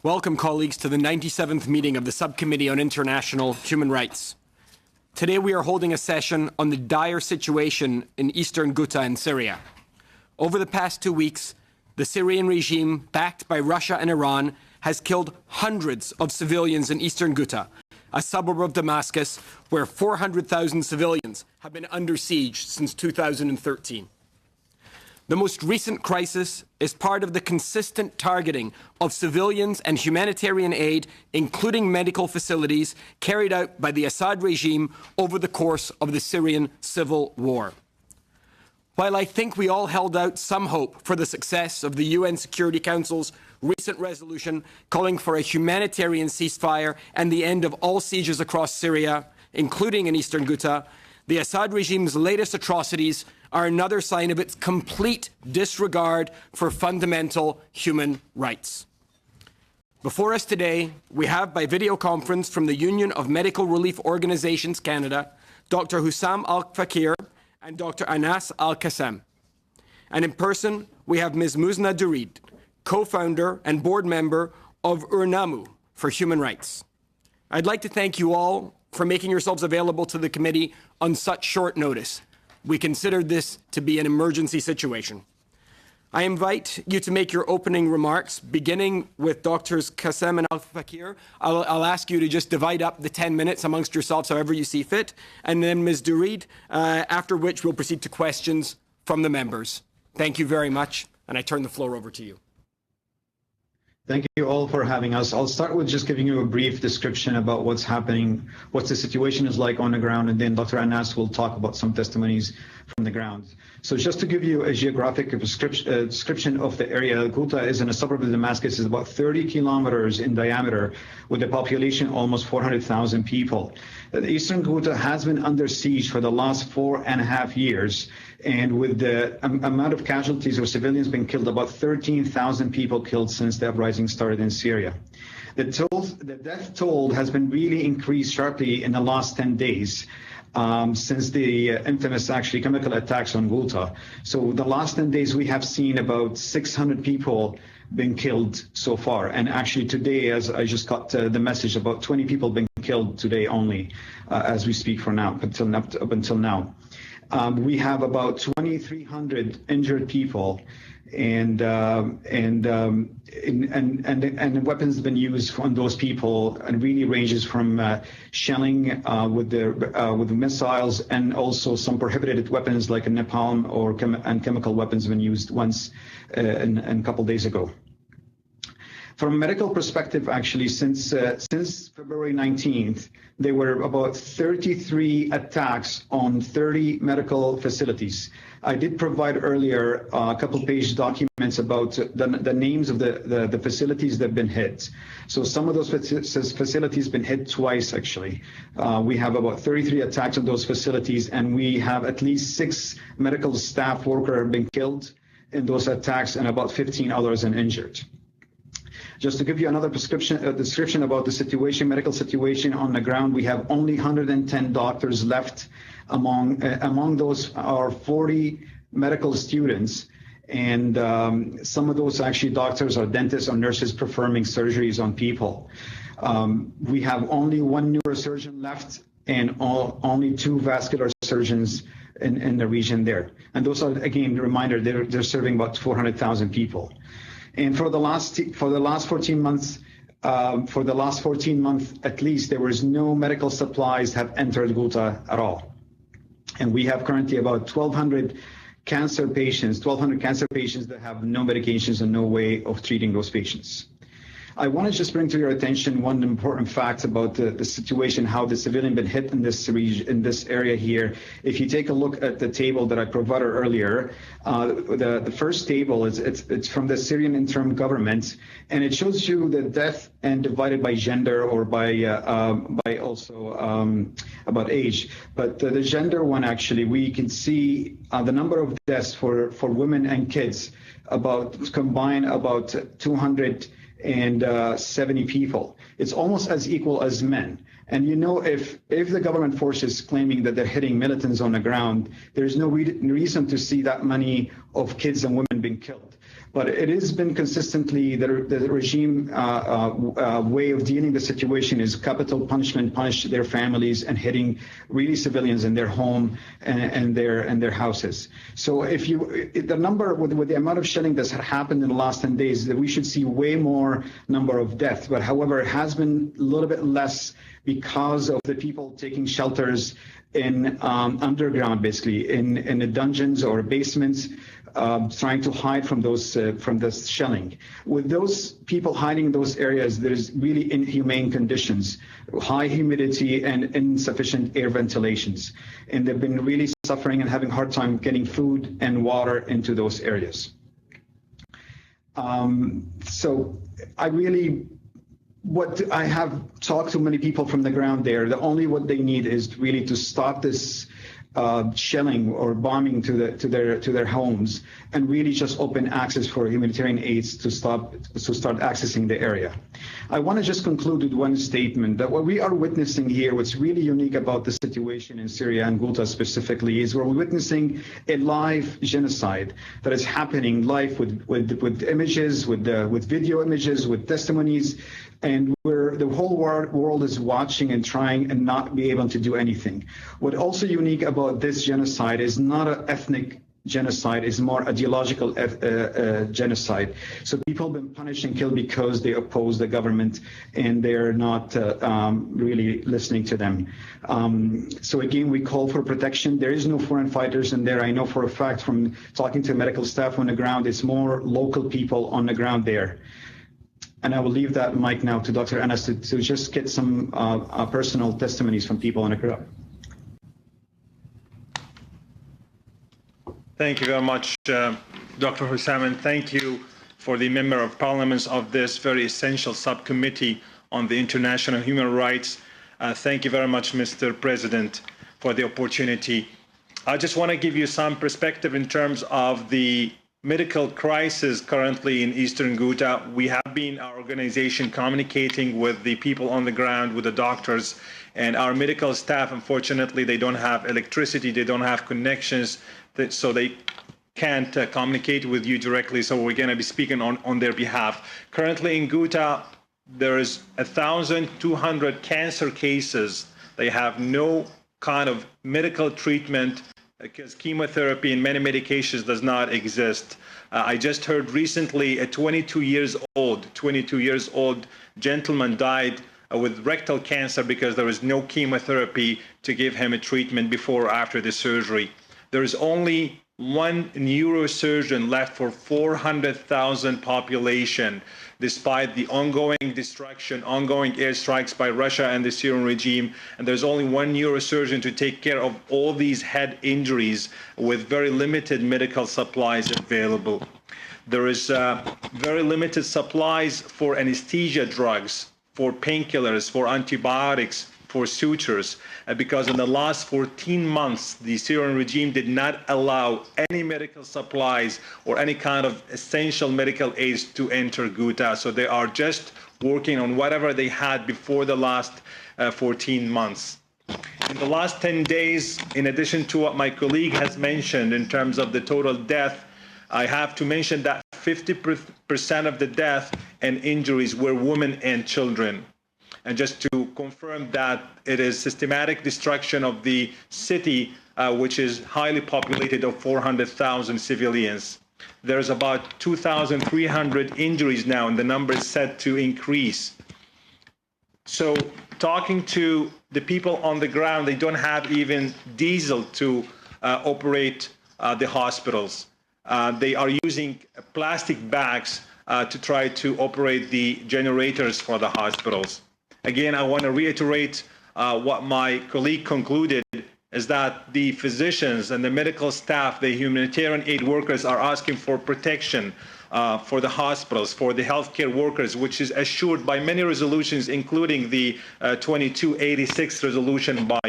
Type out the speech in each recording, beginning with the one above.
Welcome, colleagues, to the 97th meeting of the Subcommittee on International Human Rights. Today we are holding a session on the dire situation in eastern Ghouta in Syria. Over the past 2 weeks, the Syrian regime, backed by Russia and Iran, has killed hundreds of civilians in eastern Ghouta, a suburb of Damascus where 400,000 civilians have been under siege since 2013. The most recent crisis is part of the consistent targeting of civilians and humanitarian aid, including medical facilities, carried out by the Assad regime over the course of the Syrian civil war. While I think we all held out some hope for the success of the UN Security Council's recent resolution calling for a humanitarian ceasefire and the end of all sieges across Syria, including in eastern Ghouta, the Assad regime's latest atrocities are another sign of its complete disregard for fundamental human rights. Before us today, we have by video conference from the Union of Medical Relief Organizations Canada, Dr. Hussam Al-Fakir and Dr. Anas Al-Qassam. And in person, we have Ms. Muzna Durid, co-founder and board member of URNAMU for Human Rights. I'd like to thank you all for making yourselves available to the committee on such short notice. We consider this to be an emergency situation. I invite you to make your opening remarks, beginning with Drs. Qassam and Al-Fakir. I'll ask you to just divide up the 10 minutes amongst yourselves however you see fit, and then Ms. Durid, after which we'll proceed to questions from the members. Thank you very much, and I turn the floor over to you. Thank you all for having us. I'll start with just giving you a brief description about what's happening, what the situation is like on the ground, and then Dr. Anas will talk about some testimonies from the ground. So just to give you a geographic description of the area, Ghouta is in a suburb of Damascus. It's about 30 kilometers in diameter with a population almost 400,000 people. The eastern Ghouta has been under siege for the last 4.5 years. And with the amount of casualties or civilians being killed, about 13,000 people killed since the uprising started in Syria. The death toll has been really increased sharply in the last 10 days since the infamous chemical attacks on Ghouta. So the last 10 days we have seen about 600 people being killed so far. And actually today, as I just got the message, about 20 people being killed today only as we speak for now, up until now. We have about 2,300 injured people, and weapons have been used on those people, and really ranges from shelling with missiles, and also some prohibited weapons like a napalm or chemical weapons have been used once a couple days ago. From a medical perspective, actually, since February 19th, there were about 33 attacks on 30 medical facilities. I did provide earlier a couple-page documents about the names of the facilities that have been hit. So some of those facilities have been hit twice, actually. We have about 33 attacks on those facilities, and we have at least 6 medical staff workers have been killed in those attacks, and about 15 others and injured. Just to give you another description about the medical situation on the ground, we have only 110 doctors left. Among those are 40 medical students, and some of those actually doctors or dentists or nurses performing surgeries on people. We have only 1 neurosurgeon left and only 2 vascular surgeons in the region there. And those are, again, a reminder, they're serving about 400,000 people. And for the last 14 months, at least, there was no medical supplies have entered Ghouta at all. And we have currently about 1,200 cancer patients that have no medications and no way of treating those patients. I want to just bring to your attention one important fact about the situation, how the civilian been hit in this region, in this area here. If you take a look at the table that I provided earlier, the first table it's from the Syrian interim government, and it shows you the death and divided by gender or by also about age. But the gender one, actually, we can see the number of deaths for women and kids combined about 270 people. It's almost as equal as men. And you know, if the government force is claiming that they're hitting militants on the ground, there's no reason to see that many of kids and women being killed. But it has been consistently the regime way of dealing the situation is capital punishment, punish their families and hitting really civilians in their home and their houses. So if the number with the amount of shelling that's happened in the last 10 days, that we should see way more number of deaths. But however, it has been a little bit less because of the people taking shelters in underground, basically in the dungeons or basements, trying to hide from this shelling. With those people hiding in those areas, there's really inhumane conditions, high humidity and insufficient air ventilations. And they've been really suffering and having a hard time getting food and water into those areas. So what I have talked to many people from the ground there, what they need is really to stop this shelling or bombing to their homes, and really just open access for humanitarian aids to start accessing the area. I want to just conclude with one statement that what we are witnessing here, what's really unique about the situation in Syria and Ghouta specifically, is we're witnessing a live genocide that is happening live with images, with video images, with testimonies. And where the whole world is watching and trying and not be able to do anything. What also unique about this genocide is not an ethnic genocide, it's more ideological genocide. So people have been punished and killed because they oppose the government and they're not really listening to them. So again, we call for protection. There is no foreign fighters in there. I know for a fact from talking to medical staff on the ground, it's more local people on the ground there. And I will leave that mic now to Dr. Anas to just get some personal testimonies from people on the ground. Thank you very much, Dr. Hussam, and thank you for the Member of Parliament of this very essential subcommittee on the international human rights. Thank you very much, Mr. President, for the opportunity. I just want to give you some perspective in terms of the medical crisis currently in Eastern Ghouta. We have been, our organization, communicating with the people on the ground, with the doctors, and our medical staff, unfortunately, they don't have electricity, they don't have connections, so they can't communicate with you directly, so we're going to be speaking on their behalf. Currently in Ghouta, there is 1,200 cancer cases. They have no kind of medical treatment, because chemotherapy and many medications does not exist. I just heard recently a 22 years old gentleman died with rectal cancer because there was no chemotherapy to give him a treatment before or after the surgery. There is only one neurosurgeon left for 400,000 population, despite the ongoing destruction, ongoing airstrikes by Russia and the Syrian regime. And there's only one neurosurgeon to take care of all these head injuries with very limited medical supplies available. There is very limited supplies for anesthesia drugs, for painkillers, for antibiotics, for sutures, because in the last 14 months, the Syrian regime did not allow any medical supplies or any kind of essential medical aids to enter Ghouta. So they are just working on whatever they had before the last 14 months. In the last 10 days, in addition to what my colleague has mentioned in terms of the total death, I have to mention that 50% of the death and injuries were women and children. And just to confirm that it is systematic destruction of the city, which is highly populated of 400,000 civilians. There's about 2,300 injuries now, and the number is set to increase. So talking to the people on the ground, they don't have even diesel to operate the hospitals. They are using plastic bags to try to operate the generators for the hospitals. Again, I want to reiterate what my colleague concluded, is that the physicians and the medical staff, the humanitarian aid workers, are asking for protection for the hospitals, for the healthcare workers, which is assured by many resolutions, including the 2286 resolution by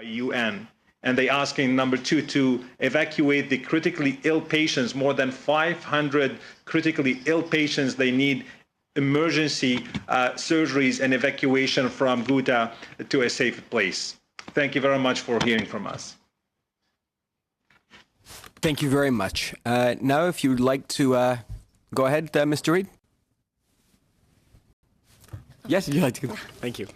UN. And they asking, number two, to evacuate the critically ill patients, more than 500 critically ill patients. They need emergency surgeries and evacuation from Ghouta to a safe place. Thank you very much for hearing from us. Thank you very much. Now, if you'd like to Go ahead, Mr. Reid. Yes, you'd like to. Thank you.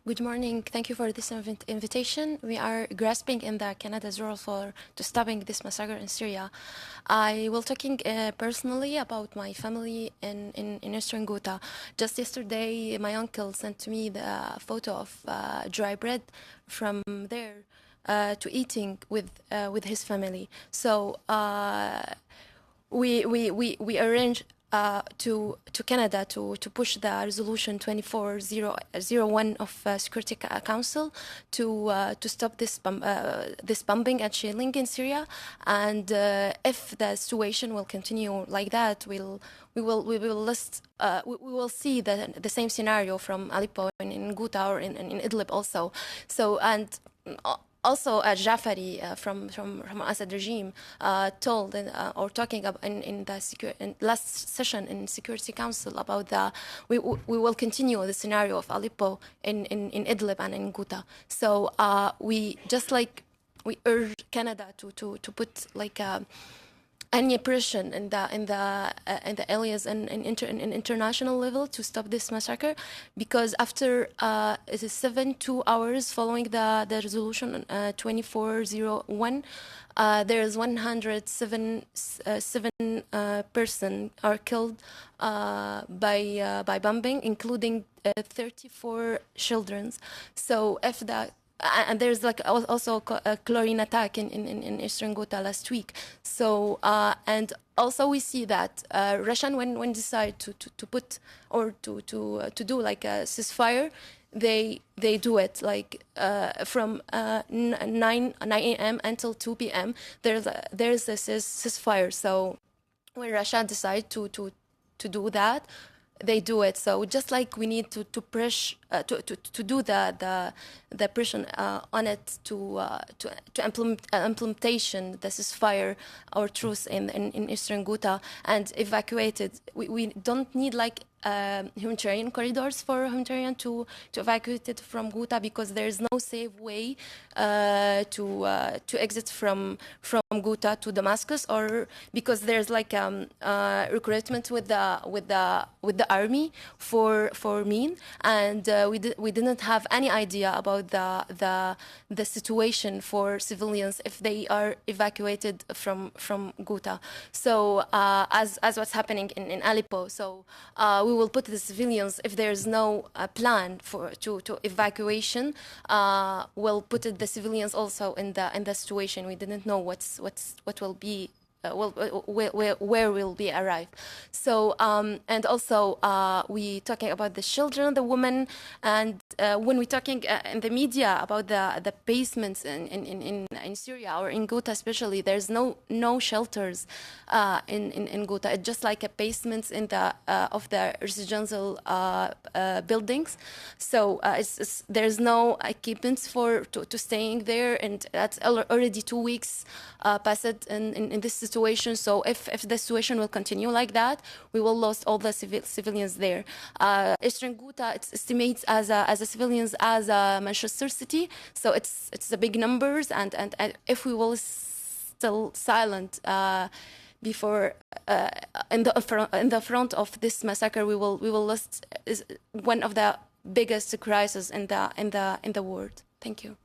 Good morning. Thank you for this invitation. We are grasping in the Canada's role to stopping this massacre in Syria. I will talking personally about my family in Eastern Ghouta. Just yesterday, my uncle sent to me the photo of dry bread from there to eating with his family. So we arranged to Canada to push the resolution 2401 of Security Council to stop this bombing and shelling in Syria, and if the situation will continue like that, we will see the same scenario from Aleppo and in Ghouta or in Idlib also. So and. Also, Jafari from Assad regime told or talking about in last session in Security Council about we will continue the scenario of Aleppo in Idlib and in Ghouta. So we urge Canada to put like any pressure in the areas and in international level to stop this massacre, because after 72 hours following the resolution 2401, there is 107 person are killed by bombing, including 34 children. So if that. And there's like also a chlorine attack in Eastern Ghouta last week. So and also we see that Russian when decide to put or to do like a ceasefire, they do it like from 9 a.m. until 2 p.m. There's a ceasefire. So when Russia decide to do that, they do it. So just like we need to push to do the pressure on it to implementation the ceasefire or truce in Eastern Ghouta and evacuate it. We don't need like humanitarian corridors for humanitarian to evacuate it from Ghouta, because there is no safe way to exit from Ghouta to Damascus, or because there's like recruitment with the army for MEAN, and we didn't have any idea about the situation for civilians if they are evacuated from Ghouta. So as what's happening in Aleppo, so we will put the civilians, if there's no plan to evacuation, we'll put the civilians also in the situation. We didn't know what will be. Where will be arrive. So and also we talking about the children, the women, and when we talking in the media about the basements in Syria or in Ghouta especially, there's no shelters in Ghouta. It's just like a basements in the of the residential buildings. So there's no equipments to staying there, and that's already 2 weeks passed in this situation. So if the situation will continue like that, we will lose all the civilians there. Eastern Ghouta, it estimates as a civilians as Manchester City. So it's a big numbers, and if we will still silent before in the front of this massacre, we will lose one of the biggest crises in the world. Thank you.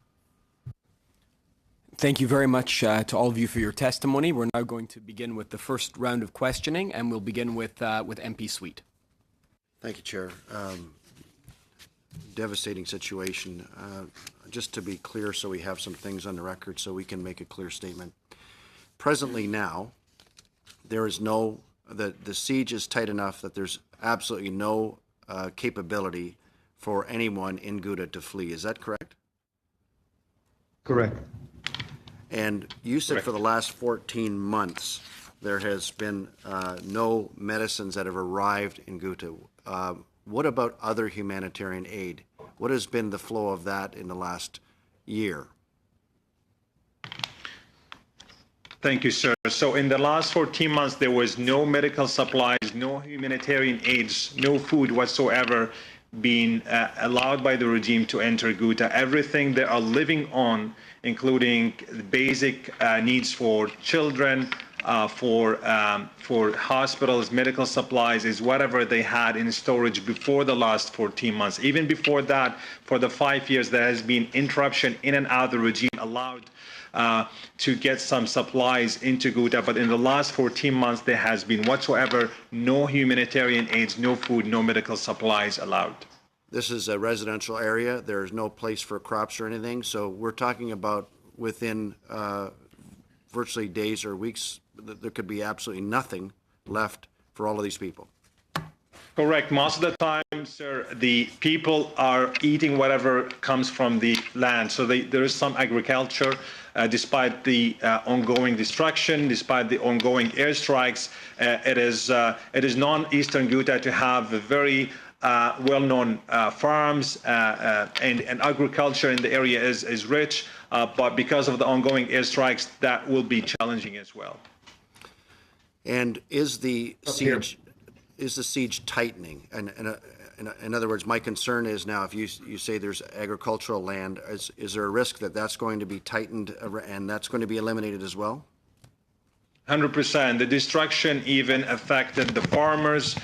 Thank you very much to all of you for your testimony. We're now going to begin with the first round of questioning, and we'll begin with MP Sweet. Thank you, Chair. Devastating situation. Just to be clear, so we have some things on the record so we can make a clear statement. Presently now, there is the siege is tight enough that there's absolutely no capability for anyone in Ghouta to flee. Is that correct? Correct. And you said for the last 14 months, there has been no medicines that have arrived in Ghouta. What about other humanitarian aid? What has been the flow of that in the last year? Thank you, sir. So in the last 14 months, there was no medical supplies, no humanitarian aids, no food whatsoever being allowed by the regime to enter Ghouta. Everything they are living on, including basic needs for children, for hospitals, medical supplies is whatever they had in storage before the last 14 months. Even before that, for the 5 years, there has been interruption in and out of the regime allowed to get some supplies into Ghouta, but in the last 14 months there has been whatsoever no humanitarian aids, no food, no medical supplies allowed. This is a residential area. There's no place for crops or anything. So we're talking about within virtually days or weeks, there could be absolutely nothing left for all of these people. Correct. Most of the time, sir, the people are eating whatever comes from the land. So there is some agriculture, despite the ongoing destruction, despite the ongoing airstrikes. It is non-Eastern Ghouta to have very well-known farms, and agriculture in the area is rich, but because of the ongoing airstrikes, that will be challenging as well. And is the siege tightening? And in other words, my concern is now, if you say there's agricultural land, is there a risk that that's going to be tightened and that's going to be eliminated as well? 100%. The destruction even affected the farmers.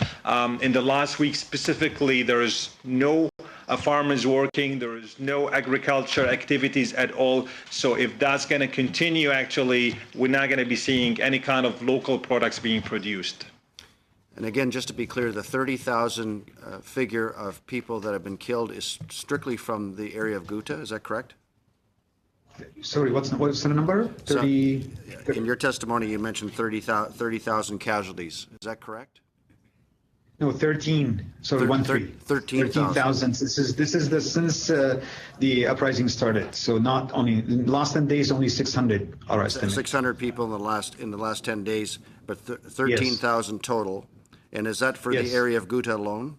In the last week specifically, there is no farmers working, there is no agriculture activities at all. So if that's going to continue, actually, we're not going to be seeing any kind of local products being produced. And again, just to be clear, the 30,000 figure of people that have been killed is strictly from the area of Ghouta, is that correct? Sorry, what's the number? 30. In your testimony, you mentioned 30,000 casualties. Is that correct? No, 13. Sorry, 13,000. This is since the uprising started. So not only in the last 10 days, only 600 are estimated. 600 people in the last 10 days, but 13,000 total. And is that for the area of Ghouta alone?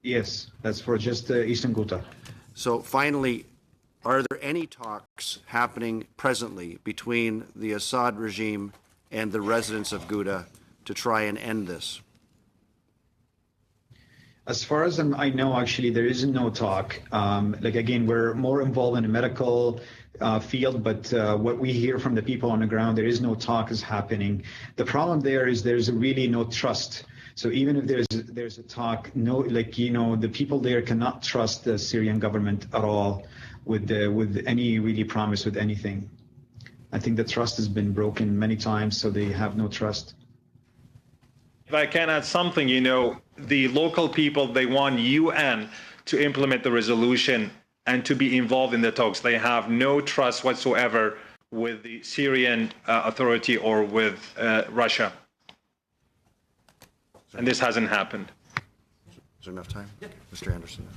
Yes, that's for just Eastern Ghouta. So finally, are there any talks happening presently between the Assad regime and the residents of Ghouta to try and end this? As far as I know, actually, there is no talk. Again, we're more involved in the medical field, but what we hear from the people on the ground, there is no talk is happening. The problem there is there's really no trust. So even if there's a talk, the people there cannot trust the Syrian government at all with any really promise with anything. I think the trust has been broken many times, so they have no trust. If I can add something, the local people, they want UN to implement the resolution and to be involved in the talks. They have no trust whatsoever with the Syrian authority or with Russia. And this hasn't happened. Is there enough time? Yeah. Mr. Anderson.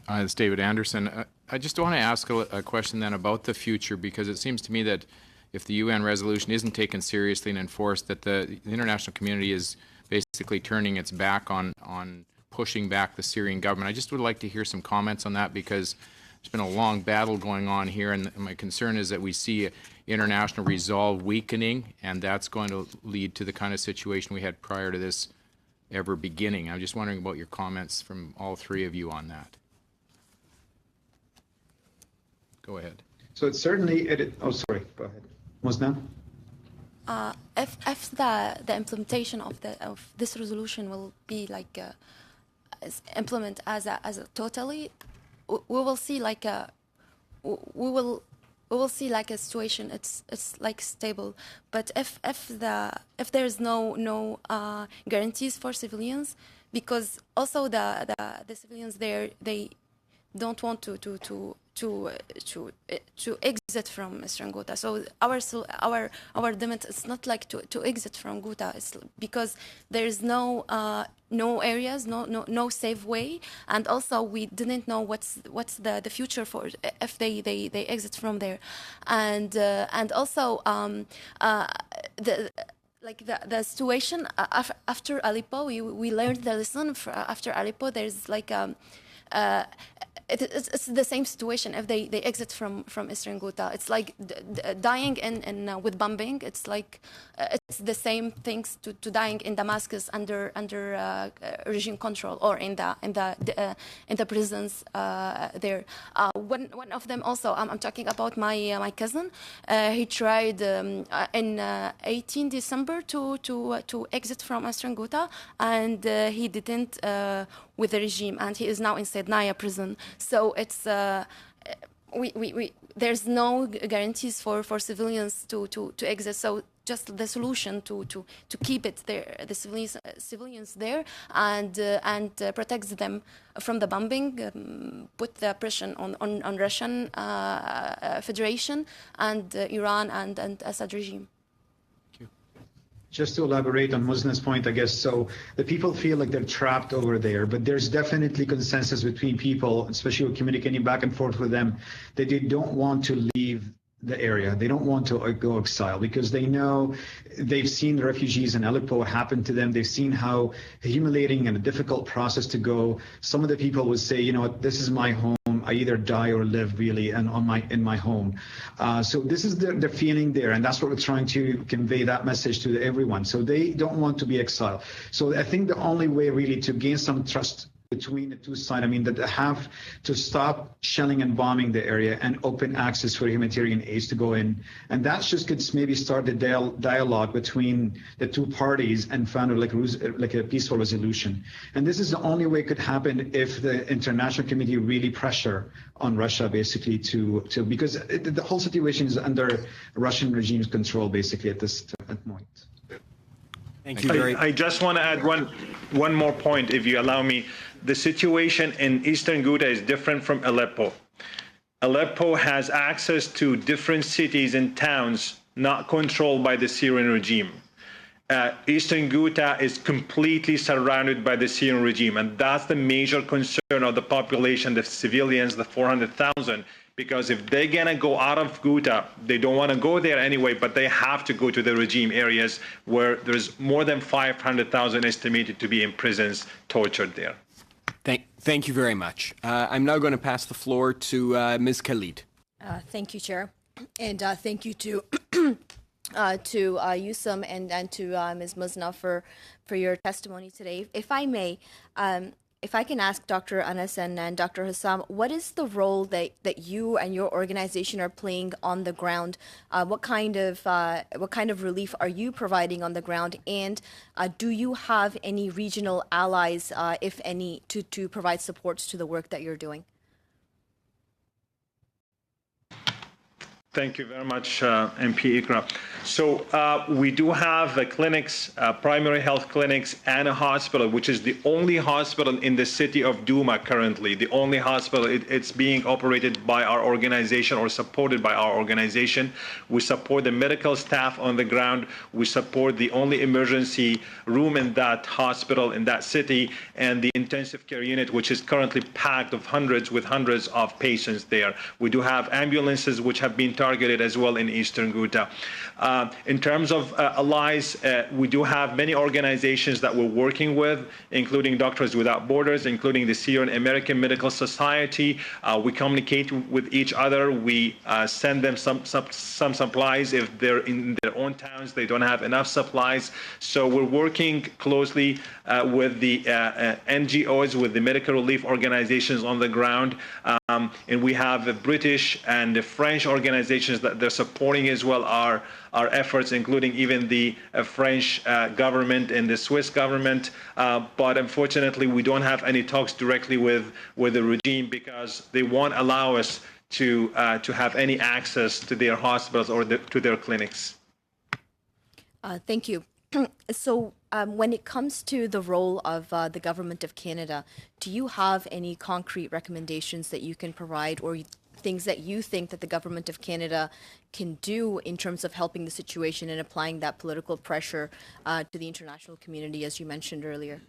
It's David Anderson. I just want to ask a question then about the future, because it seems to me that if the UN resolution isn't taken seriously and enforced, that the international community is basically turning its back on pushing back the Syrian government. I just would like to hear some comments on that, because there's been a long battle going on here, and my concern is that we see international resolve weakening, and that's going to lead to the kind of situation we had prior to this ever beginning. I'm just wondering about your comments from all three of you on that. Go ahead. So it's certainly, oh, sorry, go ahead. Musna? If the implementation of this resolution will be implemented as a totally, we will see we will see a situation. It's stable. But if there's no guarantees for civilians, because also the civilians there, they don't want to exit from Eastern Ghouta. So our demand is not to exit from Ghouta. It's because there is no areas, no safe way, and also we didn't know what's the future for if they exit from there, and also the situation after Aleppo, we learned the lesson. After Aleppo, there's it's the same situation if they exit from Eastern Ghouta. It's like dying with bombing. It's it's the same things to dying in Damascus under regime control, or in the prisons there. One of them also, I'm talking about my cousin. He tried in 18 December to exit from Eastern Ghouta, and he didn't with the regime, and he is now in Sednaya prison. So it's there's no guarantees for civilians to exit. So just the solution to keep it there, the civilians there, and protects them from the bombing, put the pressure on Russian Federation and Iran and Assad regime. Just to elaborate on Musna's point, I guess, so the people feel like they're trapped over there, but there's definitely consensus between people, especially with communicating back and forth with them, that they don't want to leave the area. They don't want to go exile because they know they've seen the refugees in Aleppo happen to them. They've seen how humiliating and a difficult process to go. Some of the people would say, you know what, this is my home. I either die or live, really, and in my home. So this is the feeling there, and that's what we're trying to convey, that message to everyone. So they don't want to be exiled. So I think the only way really to gain some trust between the two sides, I mean, that they have to stop shelling and bombing the area and open access for humanitarian aid to go in. And that just could maybe start the dialogue between the two parties and find like a peaceful resolution. And this is the only way it could happen if the international community really pressure on Russia, basically, because the whole situation is under Russian regime's control, basically, at this point. Thank you. I just want to add one more point, if you allow me. The situation in Eastern Ghouta is different from Aleppo. Aleppo has access to different cities and towns not controlled by the Syrian regime. Eastern Ghouta is completely surrounded by the Syrian regime, and that's the major concern of the population, the civilians, the 400,000. Because if they're going to go out of Ghouta, they don't want to go there anyway, but they have to go to the regime areas where there's more than 500,000 estimated to be in prisons, tortured there. Thank you very much. I'm now going to pass the floor to Ms. Khalid. Thank you, Chair. And thank you to Yusum and to Ms. Musna for your testimony today. If I may, if I can ask Dr. Anas and Dr. Hussam, what is the role that you and your organization are playing on the ground? What kind of relief are you providing on the ground? And do you have any regional allies, if any, to provide supports to the work that you're doing? Thank you very much, MP Ikra. So we do have clinics, primary health clinics, and a hospital, which is the only hospital in the city of Douma currently. The only hospital, it's being operated by our organization or supported by our organization. We support the medical staff on the ground. We support the only emergency room in that hospital, in that city, and the intensive care unit, which is currently packed with hundreds of patients there. We do have ambulances which have been targeted as well in Eastern Ghouta. In terms of allies, we do have many organizations that we're working with, including Doctors Without Borders, including the Syrian American Medical Society. We communicate with each other. We send them some supplies if they're in their own towns, they don't have enough supplies. So we're working closely with the NGOs, with the medical relief organizations on the ground. And we have the British and the French organizations that they're supporting as well our efforts, including even the French government and the Swiss government. But unfortunately, we don't have any talks directly with the regime because they won't allow us to have any access to their hospitals or to their clinics. Thank you. So when it comes to the role of the Government of Canada, do you have any concrete recommendations that you can provide or things that you think that the Government of Canada can do in terms of helping the situation and applying that political pressure to the international community, as you mentioned earlier?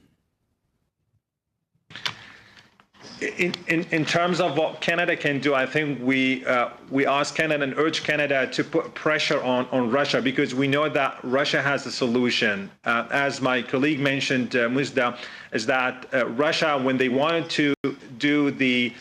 In terms of what Canada can do, I think we ask Canada and urge Canada to put pressure on Russia because we know that Russia has a solution. As my colleague mentioned, Musda, is that Russia, when they wanted to do the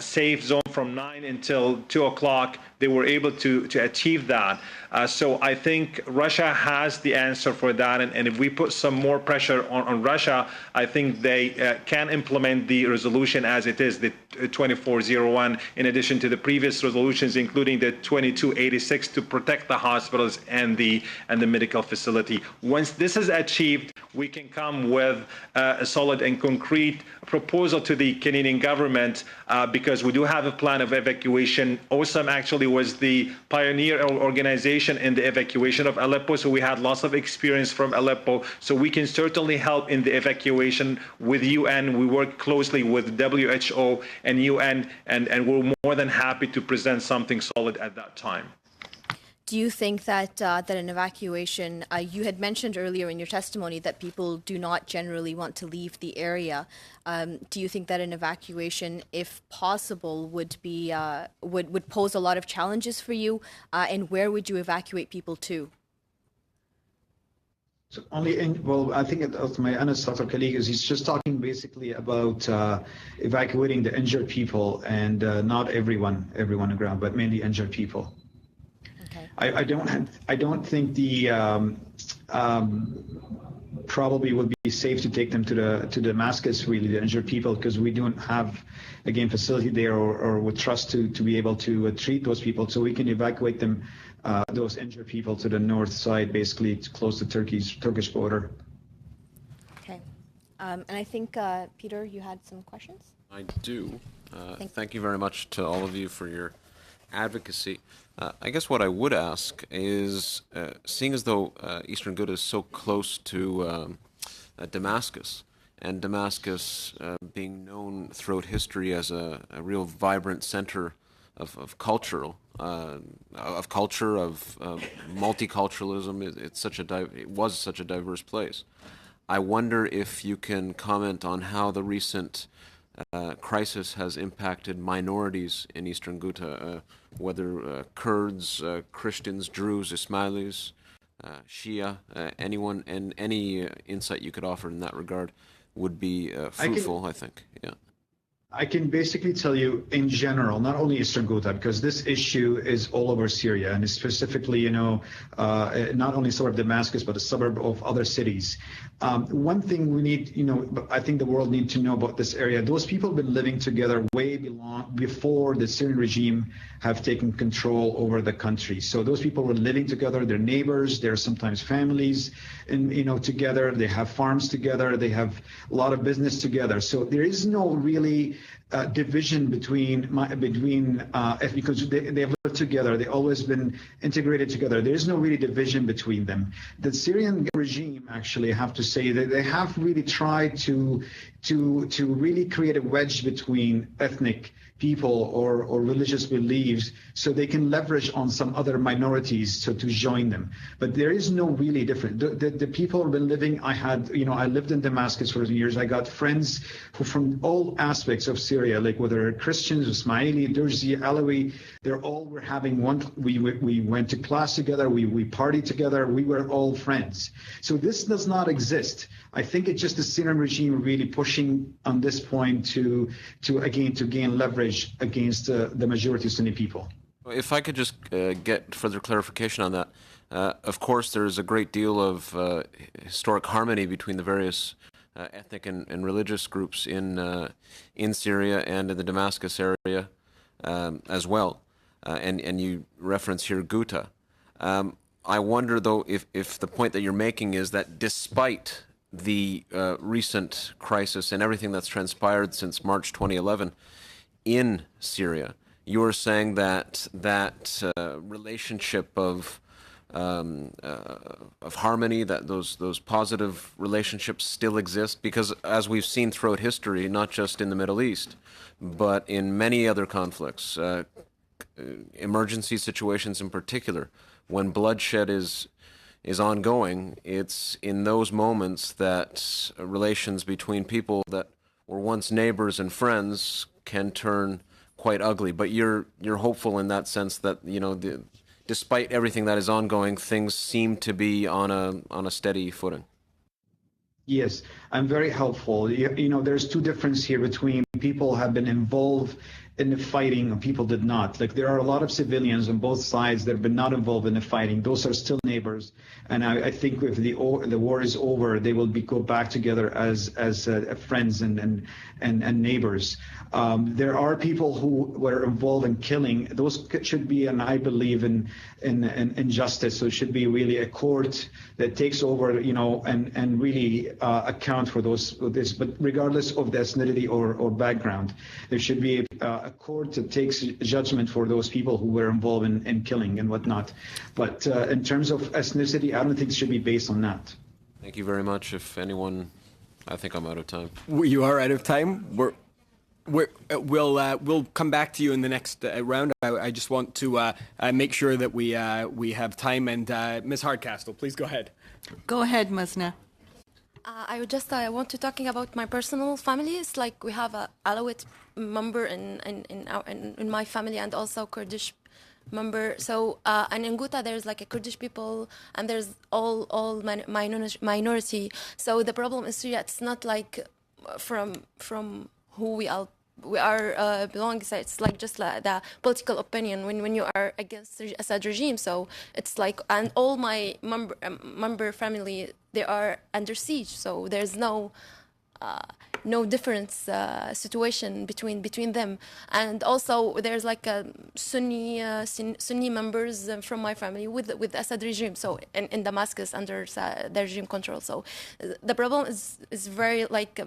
safe zone from 9 until 2 o'clock, they were able to achieve that. So I think Russia has the answer for that, and if we put some more pressure on Russia, I think they can implement the resolution as it is, the 2401, in addition to the previous resolutions, including the 2286 to protect the hospitals and the medical facility. Once this is achieved, we can come with a solid and concrete proposal to the Canadian government, because we do have a plan of evacuation. OSAM actually was the pioneer organization in the evacuation of Aleppo, so we had lots of experience from Aleppo. So we can certainly help in the evacuation with UN. We work closely with WHO and UN, and we're more than happy to present something solid at that time. Do you think that that an evacuation, you had mentioned earlier in your testimony that people do not generally want to leave the area. Do you think that an evacuation, if possible, would be would pose a lot of challenges for you? And where would you evacuate people to? So well, I think my other colleague he's just talking basically about evacuating the injured people, and not everyone on the ground, but mainly injured people. I don't think the probably would be safe to take them to Damascus, really, the injured people, because we don't have, again, facility there or with trust to be able to treat those people. So we can evacuate them, those injured people, to the north side, basically to close the Turkish border. Okay, and I think Peter, you had some questions. I do. Thank you very much to all of you for your advocacy. I guess what I would ask is, seeing as though Eastern Ghouta is so close to Damascus, and Damascus being known throughout history as a real vibrant center of culture, of multiculturalism, it was such a diverse place. I wonder if you can comment on how the recent crisis has impacted minorities in Eastern Ghouta, whether Kurds, Christians, Druze, Ismailis, Shia, anyone, and any insight you could offer in that regard would be fruitful, I think. Yeah. I can basically tell you in general, not only Eastern Ghouta, because this issue is all over Syria, and specifically, not only suburb of Damascus, but a suburb of other cities. One thing we need, I think the world needs to know about this area. Those people have been living together way before the Syrian regime have taken control over the country. So those people were living together, they're neighbors, they're sometimes families, and together. They have farms together, they have a lot of business together. So there is no really division between because they've lived together. They've always been integrated together. There is no really division between them. The Syrian regime, actually, I have to say that they have really tried to really create a wedge between ethnic people or religious beliefs, so they can leverage on some other minorities to join them. But there is no really different. The people have been living. I lived in Damascus for years. I got friends who from all aspects of Syria, like whether Christians, Ismaili, Durzi, Alawi, they're all were having one. We went to class together. We partied together. We were all friends. So this does not exist. I think it's just the Syrian regime really pushing on this point to gain leverage against the majority of Sunni people. If I could just get further clarification on that. Of course, there's a great deal of historic harmony between the various ethnic and religious groups in Syria and in the Damascus area as well. And you reference here Ghouta. I wonder, though, if the point that you're making is that despite the recent crisis and everything that's transpired since March 2011 in Syria, you are saying that relationship of harmony, that those positive relationships still exist, because as we've seen throughout history, not just in the Middle East, but in many other conflicts, emergency situations in particular, when bloodshed is ongoing, it's in those moments that relations between people that were once neighbors and friends can turn quite ugly. But you're hopeful in that sense that despite everything that is ongoing, things seem to be on a steady footing. Yes, I'm very helpful. There's two differences here between people have been involved in the fighting and people did not. Like there are a lot of civilians on both sides that have been not involved in the fighting. Those are still neighbors, and I think if the war is over, they will go back together as friends and neighbors. There are people who were involved in killing. Those should be, and I believe in justice. So it should be really a court that takes over, and really account for this. But regardless of the ethnicity or background, there should be a court that takes judgment for those people who were involved in killing and whatnot. But in terms of ethnicity, I don't think it should be based on that. Thank you very much. If anyone, I think I'm out of time. You are out of time. We'll come back to you in the next round. I just want to make sure that we have time. And Ms. Hardcastle, please go ahead. Go ahead, Musna. I want to talking about my personal family. It's like we have a Alawite member in my family and also Kurdish member. So and in Ghouta there's like a Kurdish people and there's all minority. So the problem in Syria, it's not like from who we are belonging. So it's like just like the political opinion when you are against the Assad regime. So it's like, and all my member family, they are under siege. So there's no different situation between them. And also there's like Sunni members from my family with Assad regime. So in Damascus under the regime control. So the problem is very like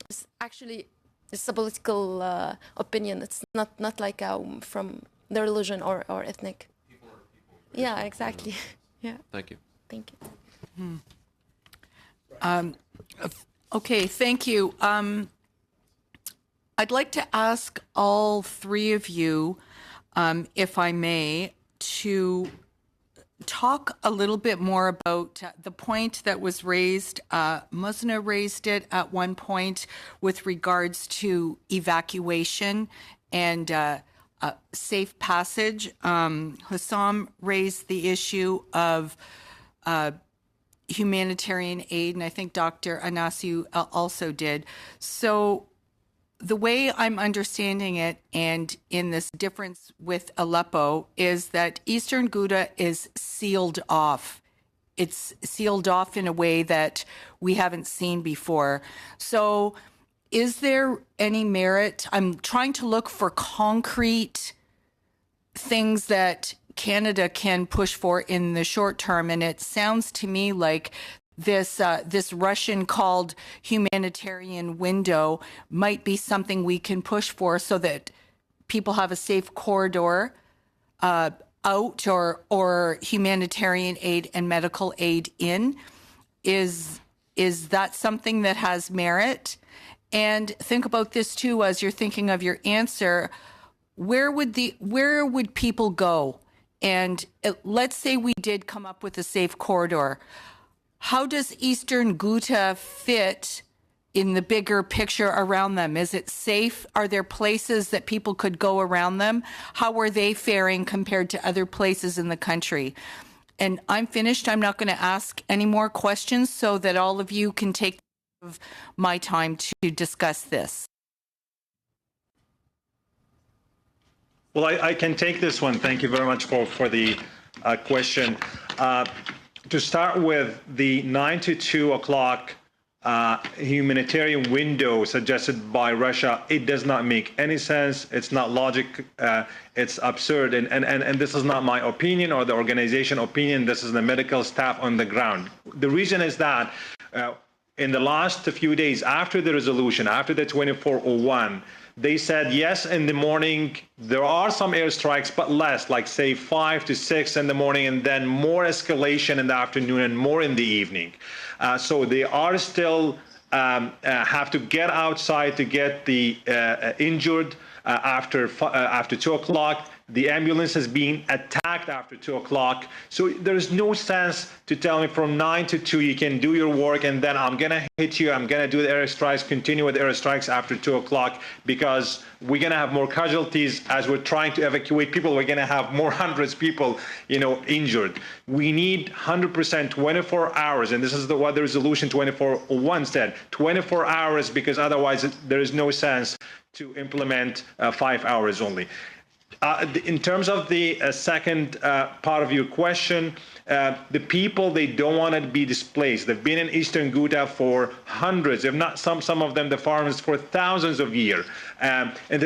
it's actually. It's a political opinion. It's not like from the religion or ethnic. People. Yeah, exactly. Yeah. Thank you. Thank you. Okay, thank you. I'd like to ask all three of you, if I may, to talk a little bit more about the point that was raised. Musna raised it at one point with regards to evacuation and safe passage. Hussam raised the issue of humanitarian aid, and I think Dr. Anasiu also did. So the way I'm understanding it, and in this difference with Aleppo, is that Eastern Ghouta is sealed off. It's sealed off in a way that we haven't seen before. So is there any merit? I'm trying to look for concrete things that Canada can push for in the short term, and it sounds to me like this Russian called humanitarian window might be something we can push for so that people have a safe corridor out or humanitarian aid and medical aid in. Is that something that has merit? And think about this too as you're thinking of your answer. Where would people go? And let's say we did come up with a safe corridor. How does Eastern Ghouta fit in the bigger picture around them? Is it safe? Are there places that people could go around them? How are they faring compared to other places in the country? And I'm finished. I'm not going to ask any more questions so that all of you can take my time to discuss this. Well, I can take this one. Thank you very much for the question. To start with, the 9 to 2 o'clock humanitarian window suggested by Russia, it does not make any sense. It's not logic. It's absurd. And this is not my opinion or the organization opinion. This is the medical staff on the ground. The reason is that in the last few days after the resolution, after the 2401, they said, yes, in the morning, there are some airstrikes, but less, like say 5 to 6 in the morning, and then more escalation in the afternoon and more in the evening. So they are still have to get outside to get the injured after 2 o'clock. The ambulance is being attacked after 2 o'clock. So there's no sense to tell me from 9 to 2 you can do your work and then I'm going to hit you, I'm going to do the airstrikes, continue with airstrikes after 2 o'clock because we're going to have more casualties as we're trying to evacuate people. We're going to have more hundreds of people, injured. We need 100% 24 hours, and this is what the resolution 2401 said, 24 hours, because otherwise there is no sense to implement 5 hours only. In terms of the second part of your question, the people, they don't want to be displaced. They've been in Eastern Ghouta for hundreds, if not some of them, the farmers, for thousands of years.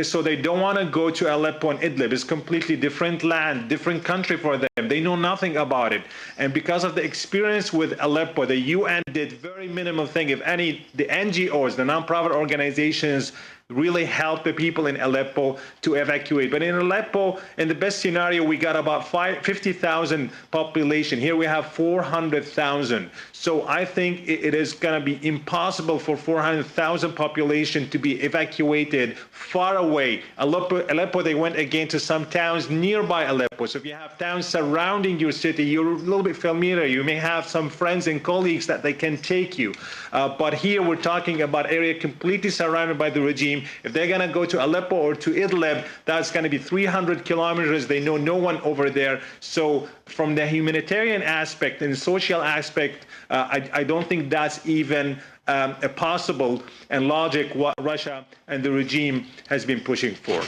So they don't want to go to Aleppo and Idlib. It's completely different land, different country for them. They know nothing about it. And because of the experience with Aleppo, the UN did very minimal thing. If any, the NGOs, the non-profit organizations, really help the people in Aleppo to evacuate. But in Aleppo, in the best scenario, we got about 50,000 population. Here we have 400,000. So I think it is going to be impossible for 400,000 population to be evacuated far away. Aleppo, they went again to some towns nearby Aleppo. So if you have towns surrounding your city, you're a little bit familiar. You may have some friends and colleagues that they can take you. But here we're talking about area completely surrounded by the regime. If they're going to go to Aleppo or to Idlib, that's going to be 300 kilometers. They know no one over there. So from the humanitarian aspect and social aspect, I don't think that's even a possible and logic what Russia and the regime has been pushing for.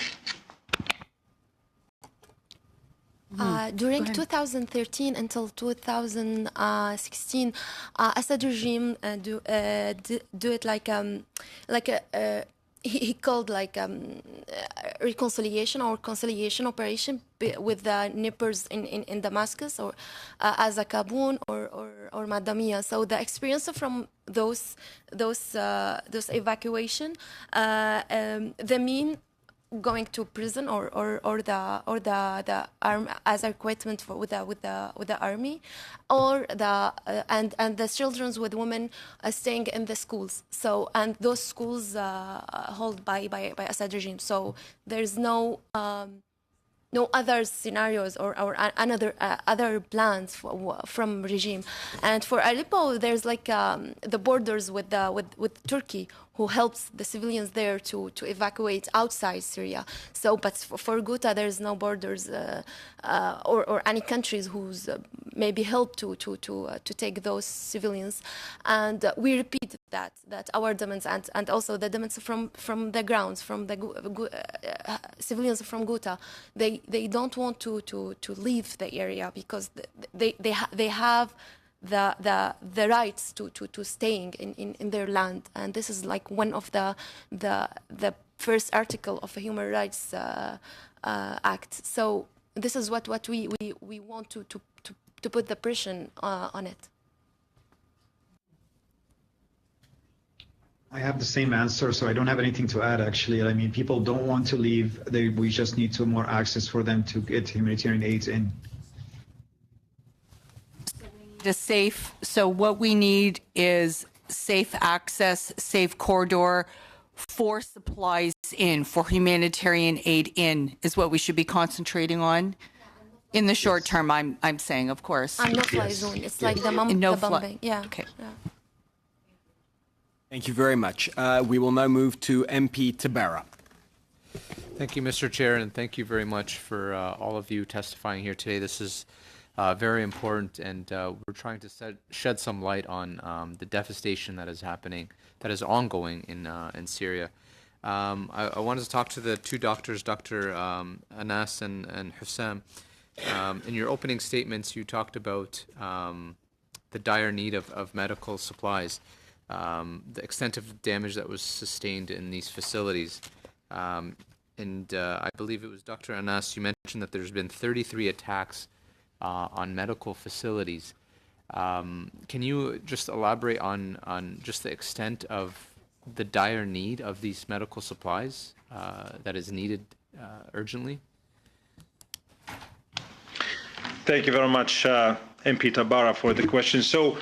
During 2013 until 2016, Assad regime do it he called reconciliation or conciliation operation with the neighbors in Damascus or Azakabun or Madamia. So the experience from those evacuation, the mean going to prison or the arm as equipment for with the army, or and the children with women staying in the schools. So and those schools held by Assad regime. So there's no other scenarios or other plans from regime. And for Aleppo, there's the borders with Turkey, who helps the civilians there to evacuate outside Syria. So, but for Ghouta, there's no borders or any countries who's maybe help to take those civilians. And we repeat that our demands and also the demands from the grounds, from the civilians from Ghouta, they don't want to leave the area because they have the rights to staying in their land, and this is one of the first article of a Human Rights Act. So this is what we want to put the pressure on it. I have the same answer, so I don't have anything to add, actually. I mean, people don't want to leave. We just need more access for them to get humanitarian aid in. So what we need is safe access, safe corridor for supplies in, for humanitarian aid in, is what we should be concentrating on. In the short term, I'm saying, of course. And no-fly zone. It's like the bombing. Yeah. Okay. Yeah. Thank you very much. We will now move to MP Tabara. Thank you, Mr. Chair, and thank you very much for all of you testifying here today. This is very important, and we're trying to shed some light on the devastation that is happening, that is ongoing in Syria. I wanted to talk to the two doctors, Dr. Anas and Hussam. In your opening statements, you talked about the dire need of medical supplies, the extent of damage that was sustained in these facilities. And I believe it was Dr. Anas, you mentioned that there's been 33 attacks on medical facilities. Can you just elaborate on just the extent of the dire need of these medical supplies that is needed urgently? Thank you very much, MP Tabara, for the question. So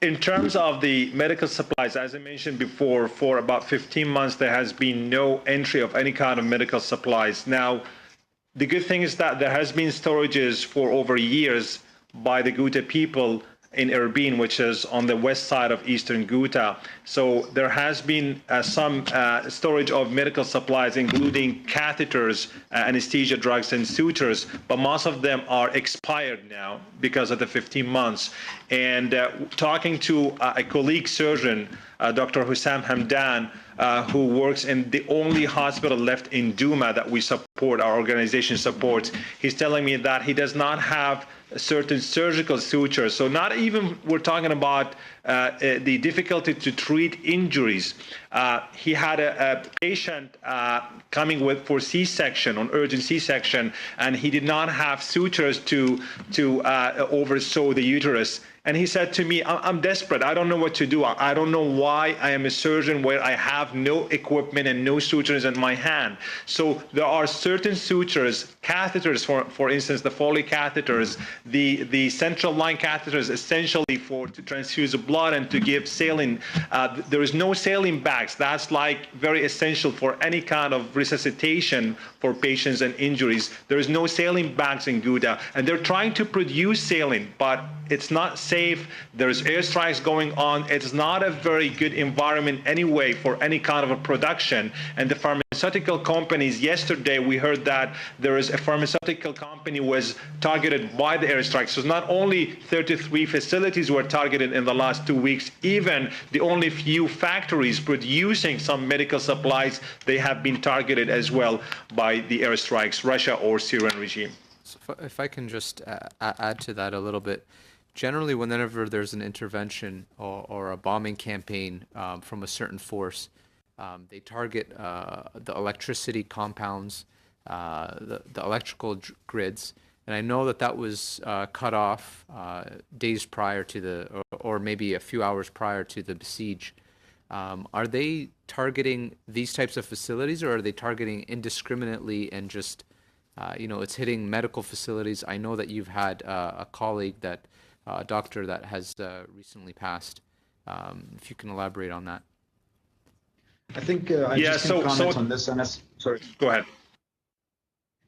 in terms of the medical supplies, as I mentioned before, for about 15 months, there has been no entry of any kind of medical supplies. Now, The good thing is that there has been storages for over years by the Ghouta people in Erbil, which is on the west side of eastern Ghouta. So there has been some storage of medical supplies, including catheters, anesthesia drugs, and sutures, but most of them are expired now because of the 15 months. And talking to a colleague surgeon, Dr. Hussam Hamdan, who works in the only hospital left in Douma that we support, our organization supports, he's telling me that he does not have certain surgical sutures. So not even we're talking about the difficulty to treat injuries. He had a patient coming for C-section, on urgent C-section, and he did not have sutures to oversew the uterus. And he said to me, I'm desperate. I don't know what to do. I don't know why I am a surgeon where I have no equipment and no sutures in my hand. So there are certain sutures, catheters, for instance, the Foley catheters, the central line catheters, essentially to transfuse the blood and to give saline. There is no saline bags. That's like very essential for any kind of resuscitation for patients and injuries. There is no saline bags in Ghouta, and they're trying to produce saline, but it's not safe. There's airstrikes going on. It's not a very good environment anyway for any kind of a production. And the pharmaceutical companies, yesterday we heard that there is a pharmaceutical company was targeted by the airstrikes. So not only 33 facilities were targeted in the last 2 weeks, even the only few factories producing some medical supplies, they have been targeted as well by the airstrikes, Russia or Syrian regime. So if I can just add to that a little bit. Generally, whenever there's an intervention or a bombing campaign from a certain force, they target the electricity compounds, the electrical grids. And I know that was cut off days prior to or maybe a few hours prior to the besiege. Are they targeting these types of facilities, or are they targeting indiscriminately and just, it's hitting medical facilities? I know that you've had a colleague a doctor that has recently passed. If you can elaborate on that. I think I just can comment on this. Sorry. Go ahead.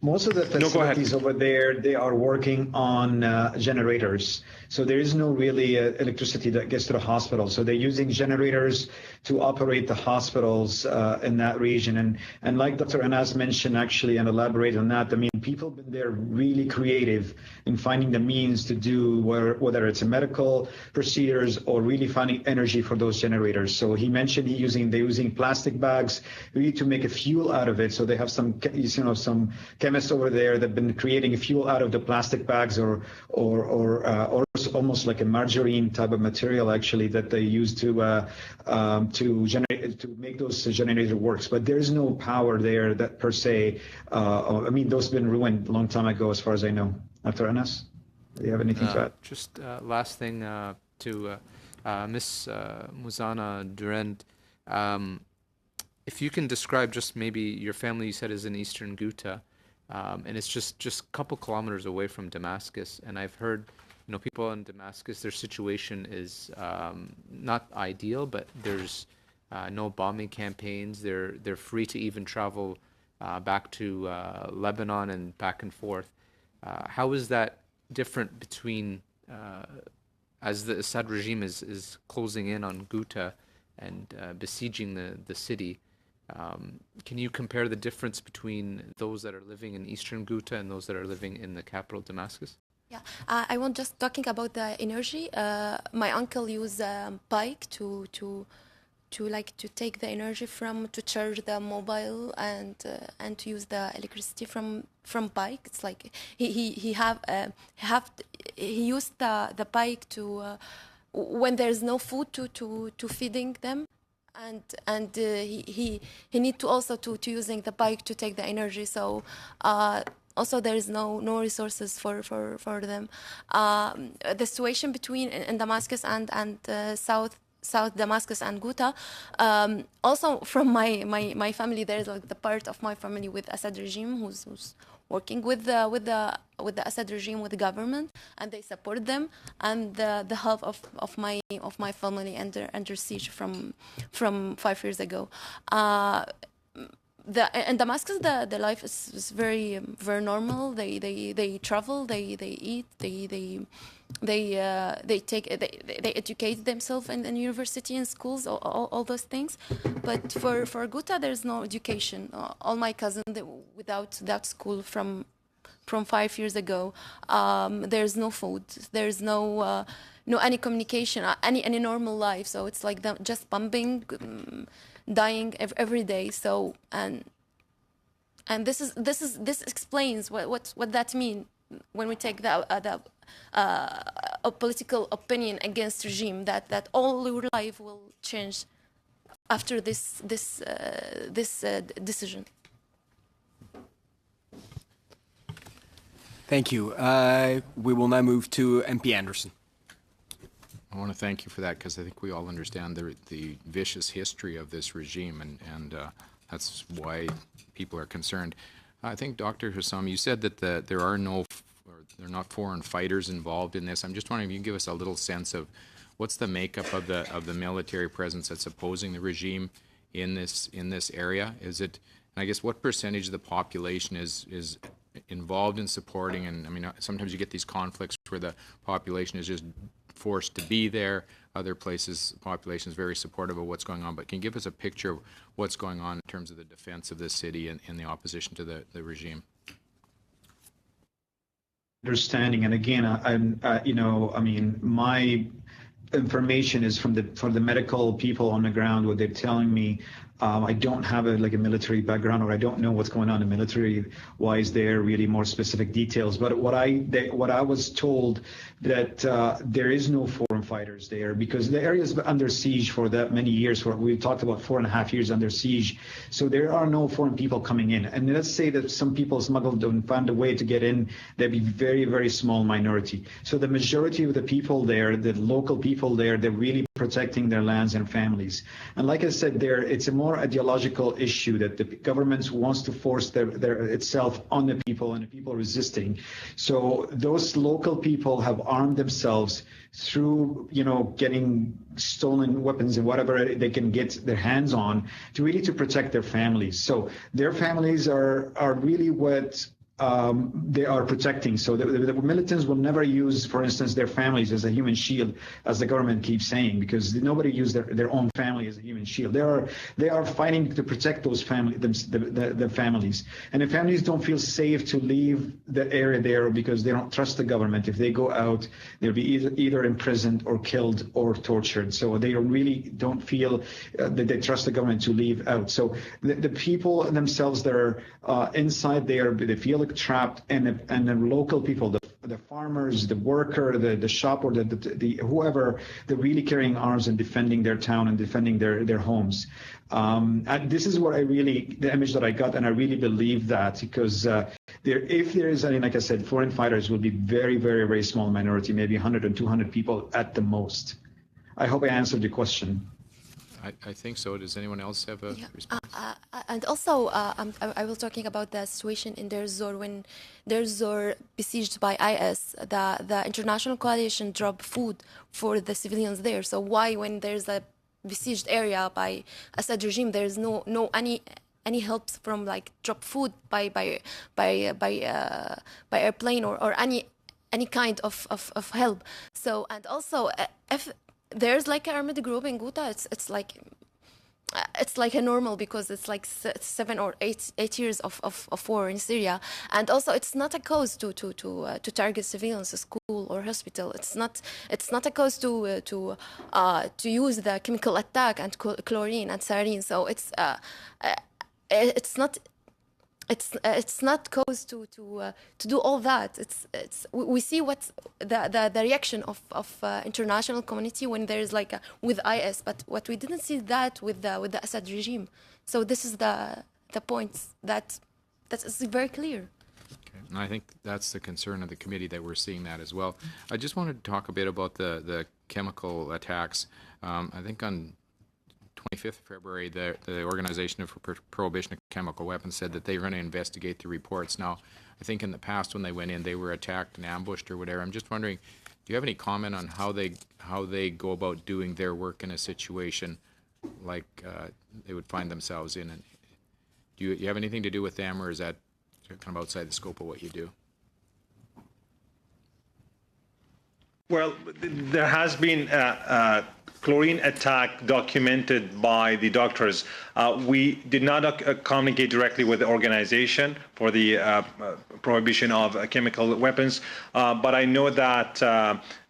Most of the facilities over there, they are working on generators. So there is no really electricity that gets to the hospital. So they're using generators to operate the hospitals in that region. And like Dr. Anas mentioned, actually, and elaborate on that, I mean, people have been there really creative in finding the means to do whether it's a medical procedures or really finding energy for those generators. So he mentioned they're using plastic bags really to make a fuel out of it. So they have some chemists over there that have been creating a fuel out of the plastic bags or almost like a margarine type of material actually that they use to make those generator works. But there's no power there that per se. I mean, those have been ruined a long time ago, as far as I know. Dr. Anas, do you have anything to add? Just last thing to Miss Muzana Durand. If you can describe just maybe your family, you said is in Eastern Ghouta. And it's just a couple kilometers away from Damascus. And I've heard, people in Damascus, their situation is not ideal, but there's no bombing campaigns. They're free to even travel back to Lebanon and back and forth. How is that different between as the Assad regime is closing in on Ghouta and besieging the city? Can you compare the difference between those that are living in Eastern Ghouta and those that are living in the capital, Damascus? Yeah, I want just talking about the energy. My uncle used bike to take the energy to charge the mobile and to use the electricity from bike. It's like he used the bike to when there's no food to feeding them. And he need to also to using the bike to take the energy. So also there is no resources for them. The situation between in Damascus and South Damascus and Ghouta. Also from my family, there is like the part of my family with Assad regime who's working with the Assad regime, with the government, and they support them, and the half of my family under siege from 5 years ago. in Damascus, the life is very very normal. They travel, they eat, they educate themselves in university and schools, all those things. But for Ghouta, there's no education. All my cousins without school from 5 years ago. There's no food. There's no any communication, any normal life. So it's like them just bombing, dying every day. So and this explains what that means when we take the a political opinion against regime that all your life will change after this decision. Thank you. We will now move to MP Anderson. I want to thank you for that, because I think we all understand the vicious history of this regime, and that's why people are concerned. I think, Dr. Hussam, you said that there are they're not foreign fighters involved in this. I'm just wondering if you can give us a little sense of what's the makeup of the military presence that's opposing the regime in this area. Is it, and I guess, what percentage of the population is involved in supporting? And I mean, sometimes you get these conflicts where the population is just forced to be there. Other places, the population is very supportive of what's going on. But can you give us a picture of what's going on in terms of the defense of this city and in the opposition to the regime? Understanding, and again, my information is from the medical people on the ground. What they're telling me, I don't have a military background, or I don't know what's going on in military-wise there, really more specific details. But what I was told that there is no foreign fighters there, because the area is under siege for that many years. We talked about 4.5 years under siege, so there are no foreign people coming in. And let's say that some people smuggled and found a way to get in, there'd be very, very small minority. So the majority of the people there, the local people there, they're really protecting their lands and families. And like I said, it's a more ideological issue that the government wants to force itself on the people, and the people resisting. So those local people have armed themselves through, getting stolen weapons and whatever they can get their hands on to protect their families. So their families are really what they are protecting. So the militants will never use, for instance, their families as a human shield, as the government keeps saying, because nobody uses their own family as a human shield. They are fighting to protect those the families, and the families don't feel safe to leave the area there because they don't trust the government. If they go out, they'll be either imprisoned or killed or tortured. So they really don't feel that they trust the government to leave out. So the people themselves that are inside there, they feel trapped, and the local people, the farmers, the worker, the shop, or the whoever, they're really carrying arms and defending their town and defending their homes. This is what the image that I got, and I really believe that, because if there is any, like I said, foreign fighters will be very, very, very small minority, maybe 100 and 200 people at the most. I hope I answered your question. I think so. Does anyone else have a response? And also, I was talking about the situation in Deir Zor. When Deir Zor besieged by IS, the international coalition dropped food for the civilians there. So why, when there's a besieged area by Assad regime, there's no any help from drop food by airplane or any kind of help? So, and also if there's an armed group in Ghouta, it's like a normal, because it's 7 or 8 years of war in Syria, and also it's not a cause to target civilians, a school or hospital. It's not a cause to use the chemical attack and chlorine and sarin. So it's not cause to do all that. We see what the reaction of international community when there's with IS, but what we didn't see that with the Assad regime. So this is the point that is very clear. Okay. And I think that's the concern of the committee, that we're seeing that as well. I just wanted to talk a bit about the chemical attacks. I think on 25th of February, the Organization for Prohibition of Chemical Weapons said that they were going to investigate the reports. Now, I think in the past when they went in, they were attacked and ambushed or whatever. I'm just wondering, do you have any comment on how they go about doing their work in a situation like they would find themselves in? Do you have anything to do with them, or is that kind of outside the scope of what you do? Well, there has been a chlorine attack documented by the doctors. We did not communicate directly with the organization for the prohibition of chemical weapons, but I know that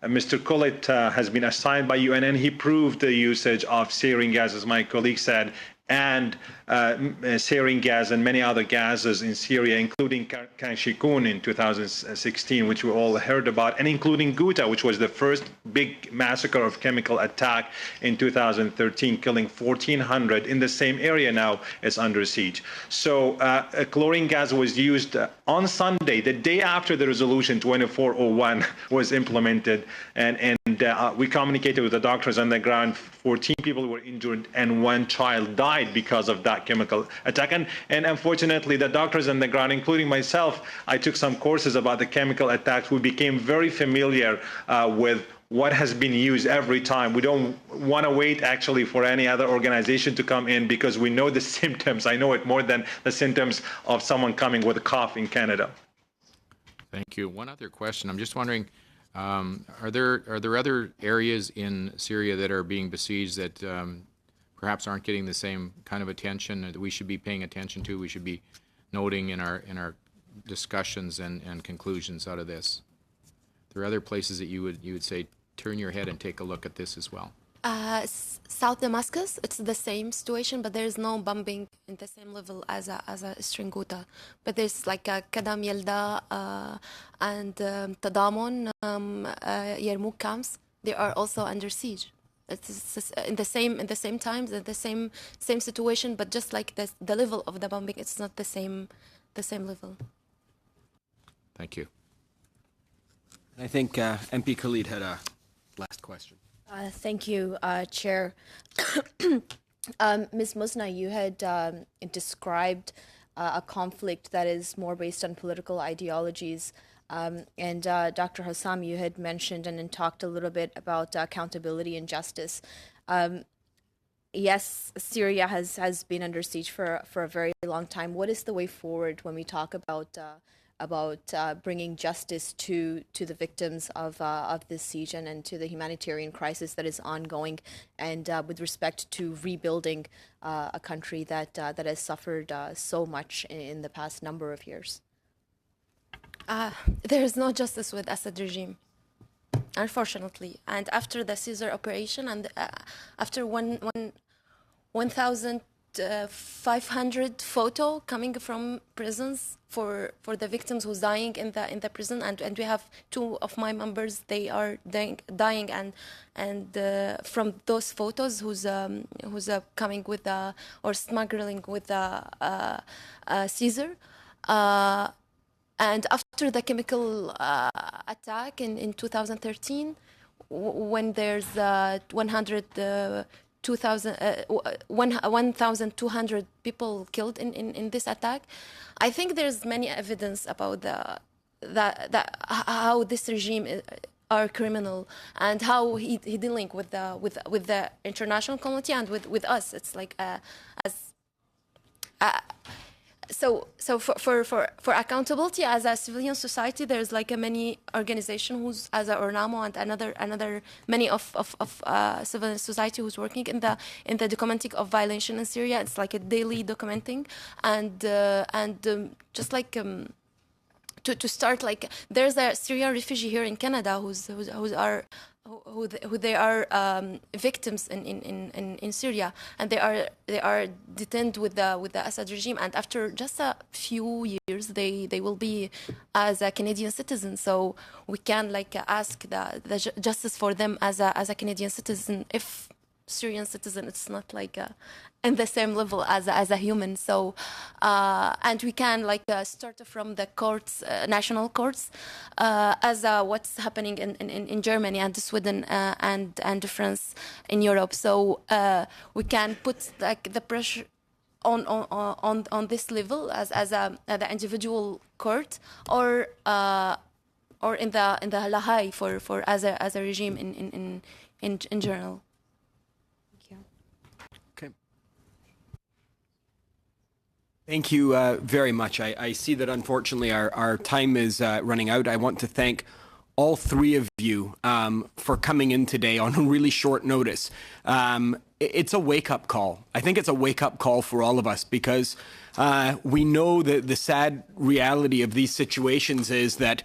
Mr. Kulit has been assigned by UN, and he proved the usage of sarin gas, as my colleague said, and sarin gas and many other gases in Syria, including Khan Shaykhun in 2016, which we all heard about, and including Ghouta, which was the first big massacre of chemical attack in 2013, killing 1,400 in the same area now is under siege. So chlorine gas was used on Sunday, the day after the resolution 2401 was implemented, and we communicated with the doctors on the ground. 14 people were injured and 1 child died because of that chemical attack. And unfortunately, the doctors on the ground, including myself, I took some courses about the chemical attacks. We became very familiar with what has been used every time. We don't want to wait actually for any other organization to come in, because we know the symptoms. I know it more than the symptoms of someone coming with a cough in Canada. Thank you. One other question. I'm just wondering, are there other areas in Syria that are being besieged that perhaps aren't getting the same kind of attention that we should be paying attention to, we should be noting in our discussions and conclusions out of this? There are other places that you would say, turn your head and take a look at this as well. South Damascus, it's the same situation, but there is no bombing in the same level as a Eastern Ghouta. But there's like Kadam Yelda and Tadamon, Yarmouk camps. They are also under siege. It's in the same times, in the same situation, but just like the level of the bombing, it's not the same level. Thank you. I think MP Khalid had a last question. Thank you, Chair. Ms. Musna, you had described a conflict that is more based on political ideologies. And Dr. Hassam, you had mentioned and then talked a little bit about accountability and justice. Yes, Syria has been under siege for a very long time. What is the way forward when we talk about bringing justice to the victims of this siege and to the humanitarian crisis that is ongoing, and with respect to rebuilding a country that has suffered so much in the past number of years? There is no justice with Assad regime, unfortunately. And after the Caesar operation, and after 1,500 photo coming from prisons for the victims who's dying in the prison, and we have 2 of my members, they are dying, and from those photos who's coming with or smuggling with Caesar. And after the chemical attack in 2013, when there's 1,200 people killed in this attack, I think there's many evidence about how this regime are criminal, and how he dealing with the international community and with us. It's like So for accountability as a civilian society, there's like a many organization who's as a Ornamo and another many of civil society who's working in the documenting of violation in Syria. It's like a daily documenting, and just like to start, like there's a Syrian refugee here in Canada who they are victims in Syria, and they are detained with the Assad regime, and after just a few years they will be as a Canadian citizen. So we can like ask the justice for them as a Canadian citizen. If Syrian citizen, it's not like in the same level as a human. So and we can like start from the courts, national courts, as what's happening in Germany and Sweden and France in Europe. So we can put like the pressure on this level as the individual court, or in the Lahai for as a regime in general. Okay. Thank you very much. I see that unfortunately our time is running out. I want to thank all three of you for coming in today on really short notice. It's a wake-up call. I think it's a wake-up call for all of us because we know that the sad reality of these situations is that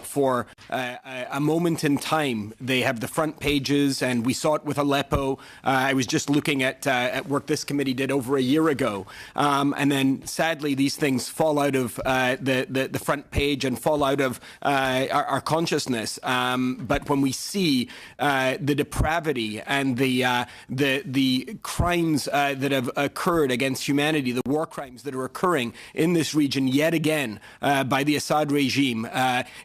for a moment in time, they have the front pages, and we saw it with Aleppo. I was just looking at work this committee did over a year ago. And then sadly, these things fall out of the front page and fall out of our consciousness. But when we see the depravity and the crimes that have occurred against humanity, the war crimes that are occurring in this region yet again by the Assad regime,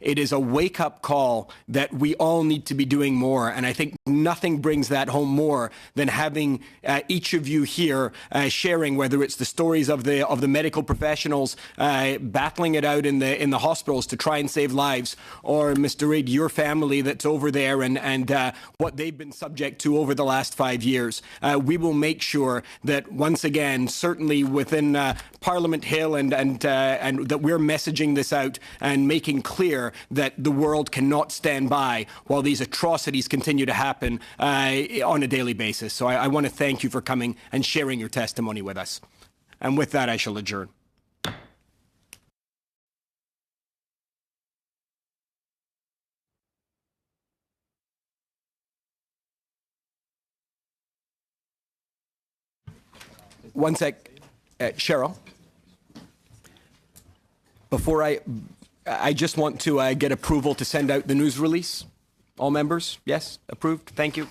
it is a wake-up call that we all need to be doing more. And I think nothing brings that home more than having each of you here sharing, whether it's the stories of the medical professionals battling it out in the hospitals to try and save lives, or Mr. Reid, your family that's over there and what they've been subject to over the last 5 years. We will make sure that once again, certainly within Parliament Hill and that we're messaging this out and making clear that the world cannot stand by while these atrocities continue to happen on a daily basis. So I want to thank you for coming and sharing your testimony with us. And with that, I shall adjourn. One sec, Cheryl. Before I just want to get approval to send out the news release. All members, yes, approved. Thank you.